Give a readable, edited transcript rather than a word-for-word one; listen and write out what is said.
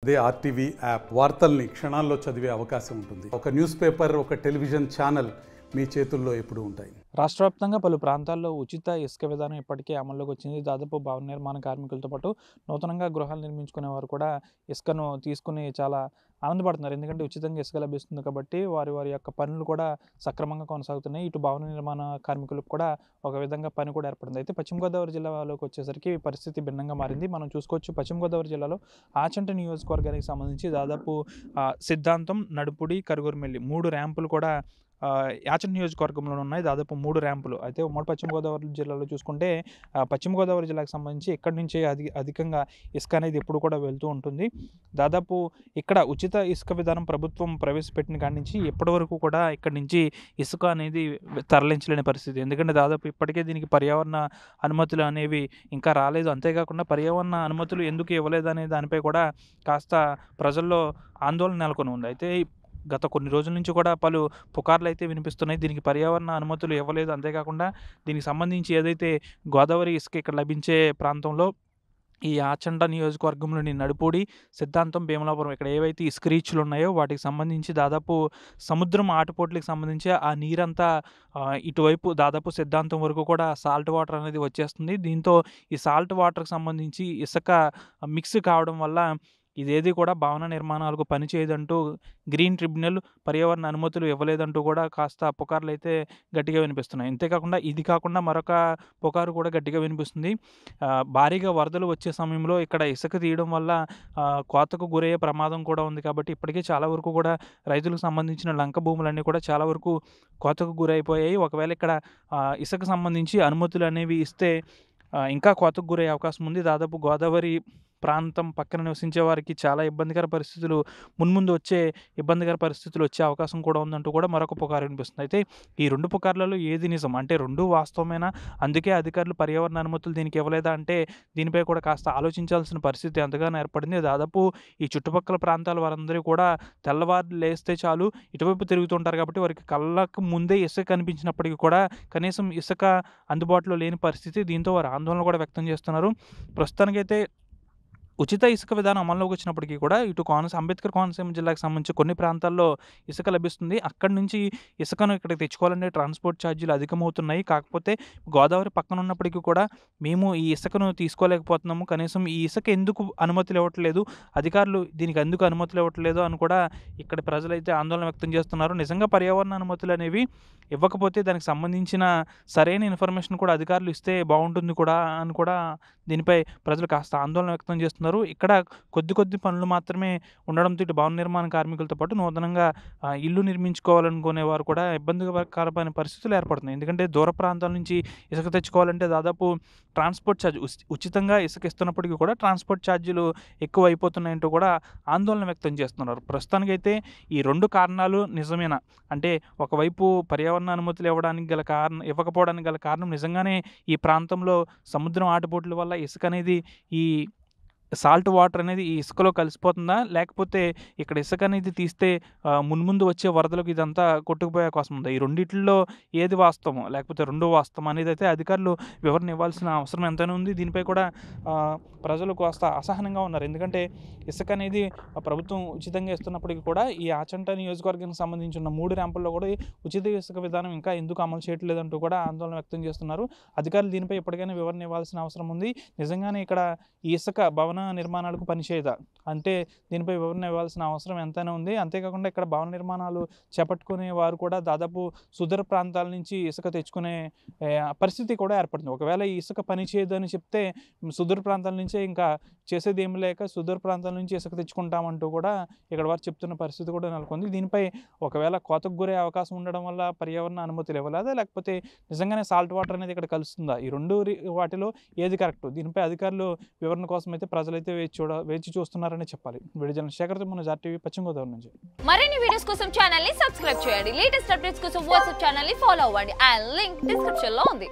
అదే RTV app వార్తల్ని క్షణాల్లో చదివే అవకాశం ఉంటుంది. ఒక న్యూస్ పేపర్, ఒక టెలివిజన్ ఛానల్ మీ చేతుల్లో ఎప్పుడూ ఉంటాయి. రాష్ట్ర వ్యాప్తంగా పలు ప్రాంతాల్లో ఉచిత ఇసుక విధానం ఇప్పటికే అమల్లోకి వచ్చింది. దాదాపు భవన నిర్మాణ కార్మికులతో పాటు నూతనంగా గృహాలు నిర్మించుకునే వారు కూడా ఇసుకను తీసుకుని చాలా ఆనందపడుతున్నారు. ఎందుకంటే ఉచితంగా ఇసుక లభిస్తుంది కాబట్టి వారి యొక్క పనులు కూడా సక్రమంగా కొనసాగుతున్నాయి. ఇటు భవన నిర్మాణ కార్మికులకు కూడా ఒక విధంగా పని కూడా ఏర్పడింది. అయితే పశ్చిమ గోదావరి జిల్లాలోకి వచ్చేసరికి పరిస్థితి భిన్నంగా మారింది. మనం చూసుకోవచ్చు, పశ్చిమ గోదావరి జిల్లాలో ఆచంట నియోజకవర్గానికి సంబంధించి దాదాపు సిద్ధాంతం, నడుపుడి, కరుగురుమెల్లి 3 ర్యాంపులు కూడా యాచంట నియోజకవర్గంలో ఉన్నాయి. దాదాపు 3 ర్యాంపులు. అయితే ఉమ్మడి పశ్చిమ గోదావరి జిల్లాలో చూసుకుంటే పశ్చిమ గోదావరి జిల్లాకు సంబంధించి ఇక్కడి నుంచే అధికంగా ఇసుక అనేది ఎప్పుడు కూడా వెళ్తూ ఉంటుంది. దాదాపు ఇక్కడ ఉచిత ఇసుక విధానం ప్రభుత్వం ప్రవేశపెట్టిన కాడి నుంచి ఇప్పటి వరకు కూడా ఇక్కడి నుంచి ఇసుక అనేది తరలించలేని పరిస్థితి. ఎందుకంటే దాదాపు ఇప్పటికే దీనికి పర్యావరణ అనుమతులు అనేవి ఇంకా రాలేదు. అంతేకాకుండా పర్యావరణ అనుమతులు ఎందుకు ఇవ్వలేదు అనే దానిపై కూడా కాస్త ప్రజల్లో ఆందోళన నెలకొని ఉంది. అయితే గత కొన్ని రోజుల నుంచి కూడా పలు పుకార్లు అయితే వినిపిస్తున్నాయి. దీనికి పర్యావరణ అనుమతులు ఇవ్వలేదు. అంతేకాకుండా దీనికి సంబంధించి ఏదైతే గోదావరి ఇసుక ఇక్కడ లభించే ప్రాంతంలో ఈ ఆచంట నియోజకవర్గంలోని నడుపూడి, సిద్ధాంతం, భీమలాపురం ఇక్కడ ఏవైతే ఇసుక రీచ్లు ఉన్నాయో వాటికి సంబంధించి దాదాపు సముద్రం ఆటుపోట్లకు సంబంధించి ఆ నీరంతా ఇటువైపు దాదాపు సిద్ధాంతం వరకు కూడా సాల్ట్ వాటర్ అనేది వచ్చేస్తుంది. దీంతో ఈ సాల్ట్ వాటర్కి సంబంధించి ఇసుక మిక్స్ కావడం వల్ల ఇదేది కూడా భవన నిర్మాణాలకు పనిచేయదంటూ గ్రీన్ ట్రిబ్యునల్ పర్యావరణ అనుమతులు ఇవ్వలేదంటూ కూడా కాస్త పుకార్లు అయితే గట్టిగా వినిపిస్తున్నాయి. అంతేకాకుండా ఇది కాకుండా మరొక పుకారు కూడా గట్టిగా వినిపిస్తుంది. భారీగా వరదలు వచ్చే సమయంలో ఇక్కడ ఇసుక తీయడం వల్ల కోతకు గురయ్యే ప్రమాదం కూడా ఉంది. కాబట్టి ఇప్పటికే చాలా వరకు కూడా రైతులకు సంబంధించిన లంక భూములన్నీ కూడా చాలా వరకు కోతకు గురైపోయాయి. ఒకవేళ ఇక్కడ ఇసుక సంబంధించి అనుమతులు అనేవి ఇస్తే ఇంకా కోతకు గురయ్యే అవకాశం ఉంది. దాదాపు గోదావరి ప్రాంతం పక్కన నివసించే వారికి చాలా ఇబ్బందికర పరిస్థితులు వచ్చే అవకాశం కూడా ఉందంటూ కూడా మరొక పుకారు వినిపిస్తుంది. అయితే ఈ 2 పుకార్లలో ఏది నిజం, అంటే 2 వాస్తవమేనా, అందుకే అధికారులు పర్యావరణ అనుమతులు దీనికి ఇవ్వలేదా అంటే దీనిపై కూడా కాస్త ఆలోచించాల్సిన పరిస్థితి ఎంతగానో ఏర్పడింది. దాదాపు ఈ చుట్టుపక్కల ప్రాంతాల వారందరూ కూడా తెల్లవారు లేస్తే చాలు ఇటువైపు తిరుగుతుంటారు కాబట్టి వారికి కళ్ళకు ముందే ఇసుక కనిపించినప్పటికీ కూడా కనీసం ఇసుక అందుబాటులో లేని పరిస్థితి. దీంతో వారు ఆందోళన కూడా వ్యక్తం చేస్తున్నారు. ప్రస్తుతానికైతే ఉచిత ఇసుక విధానం అమల్లోకి వచ్చినప్పటికీ కూడా ఇటు అంబేద్కర్ కోనసీమ జిల్లాకు సంబంధించి కొన్ని ప్రాంతాల్లో ఇసుక లభిస్తుంది. అక్కడి నుంచి ఇసుకను ఇక్కడికి తెచ్చుకోవాలంటే ట్రాన్స్పోర్ట్ ఛార్జీలు అధికమవుతున్నాయి. కాకపోతే గోదావరి పక్కన ఉన్నప్పటికీ కూడా మేము ఈ ఇసుకను తీసుకోలేకపోతున్నాము, కనీసం ఈ ఇసుక ఎందుకు అనుమతులు ఇవ్వట్లేదు, అధికారులు దీనికి ఎందుకు అనుమతులు ఇవ్వట్లేదు అని కూడా ఇక్కడ ప్రజలైతే ఆందోళన వ్యక్తం చేస్తున్నారు. నిజంగా పర్యావరణ అనుమతులు అనేవి ఇవ్వకపోతే దానికి సంబంధించిన సరైన ఇన్ఫర్మేషన్ కూడా అధికారులు ఇస్తే బాగుంటుంది కూడా అని కూడా దీనిపై ప్రజలు కాస్త ఆందోళన వ్యక్తం చేస్తున్నారు. ఇక్కడ కొద్ది పనులు మాత్రమే ఉండడంతో ఇటు భవన నిర్మాణ కార్మికులతో పాటు నూతనంగా ఇల్లు నిర్మించుకోవాలనుకునే వారు కూడా ఇబ్బందికరమైన పరిస్థితులు ఏర్పడుతున్నాయి. ఎందుకంటే దూర ప్రాంతాల నుంచి ఇసుక తెచ్చుకోవాలంటే దాదాపు ట్రాన్స్పోర్ట్ ఛార్జ్ ఉచితంగా ఇసుక ఇస్తున్నప్పటికీ కూడా ట్రాన్స్పోర్ట్ ఛార్జీలు ఎక్కువ అయిపోతున్నాయంటూ కూడా ఆందోళన వ్యక్తం చేస్తున్నారు. ప్రస్తుతానికైతే ఈ 2 కారణాలు నిజమేనా అంటే ఒకవైపు పర్యావరణ అనుమతులు ఇవ్వకపోవడానికి గల కారణం నిజంగానే ఈ ప్రాంతంలో సముద్రం ఆటుపోట్ల వల్ల ఇసుక అనేది ఈ సాల్ట్ వాటర్ అనేది ఈ ఇసుకలో కలిసిపోతుందా, లేకపోతే ఇక్కడ ఇసుక అనేది తీస్తే మున్ముందు వచ్చే వరదలకు ఇదంతా కొట్టుకుపోయే అవకాశం ఉందా? ఈ రెండిట్లో ఏది వాస్తవం, లేకపోతే 2 వాస్తవం అనేది అయితే అధికారులు వివరణ ఇవ్వాల్సిన అవసరం ఎంతైనా ఉంది. దీనిపై కూడా ప్రజలు కాస్త అసహనంగా ఉన్నారు. ఎందుకంటే ఇసుక అనేది ప్రభుత్వం ఉచితంగా ఇస్తున్నప్పటికీ కూడా ఈ ఆచంట నియోజకవర్గానికి సంబంధించిన 3 ర్యాంపుల్లో కూడా ఉచిత ఇసుక విధానం ఇంకా ఎందుకు అమలు చేయట్లేదంటూ కూడా ఆందోళన వ్యక్తం చేస్తున్నారు. అధికారులు దీనిపై ఎప్పటికైనా వివరణ ఇవ్వాల్సిన అవసరం ఉంది. నిజంగానే ఇక్కడ ఈ ఇసుక భవన నిర్మాణాలకు పనిచేయదా అంటే దీనిపై వివరణ ఇవ్వాల్సిన అవసరం ఎంతైనా ఉంది. అంతేకాకుండా ఇక్కడ భవన నిర్మాణాలు చేపట్టుకునే వారు కూడా దాదాపు సుదూర ప్రాంతాల నుంచి ఇసుక తెచ్చుకునే పరిస్థితి కూడా ఏర్పడుతుంది. ఒకవేళ ఈ ఇసుక పని చేయదని చెప్తే సుదూర ప్రాంతాల నుంచే ఇంకా చేసేది ఏమి లేక సుదూర ప్రాంతాల నుంచి ఇసుక తెచ్చుకుంటామంటూ కూడా ఇక్కడ వారు చెప్తున్న పరిస్థితి కూడా నెలకొంది. దీనిపై ఒకవేళ కోతకు గురే అవకాశం ఉండడం వల్ల పర్యావరణ అనుమతులు ఇవ్వలేదా, లేకపోతే నిజంగానే సాల్ట్ వాటర్ అనేది ఇక్కడ కలుస్తుందా, ఈ 2 వాటిలో ఏది కరెక్ట్? దీనిపై అధికారులు వివరణ కోసం అయితే ప్రజలైతే వేచి చూస్తున్నారని చెప్పాలి. వీడియో శేఖర్ మన ఆర్టీవీ పశ్చిమ గోదావరి నుంచి. మరిన్ని వీడియోస్ కోసం ఛానల్ ని సబ్స్క్రైబ్ చేయండి. లేటెస్ట్ అప్డేట్స్ కోసం వాట్సాప్ ఛానల్ ని ఫాలో అవ్వండి. ఆ లింక్ డిస్క్రిప్షన్ లో ఉంది.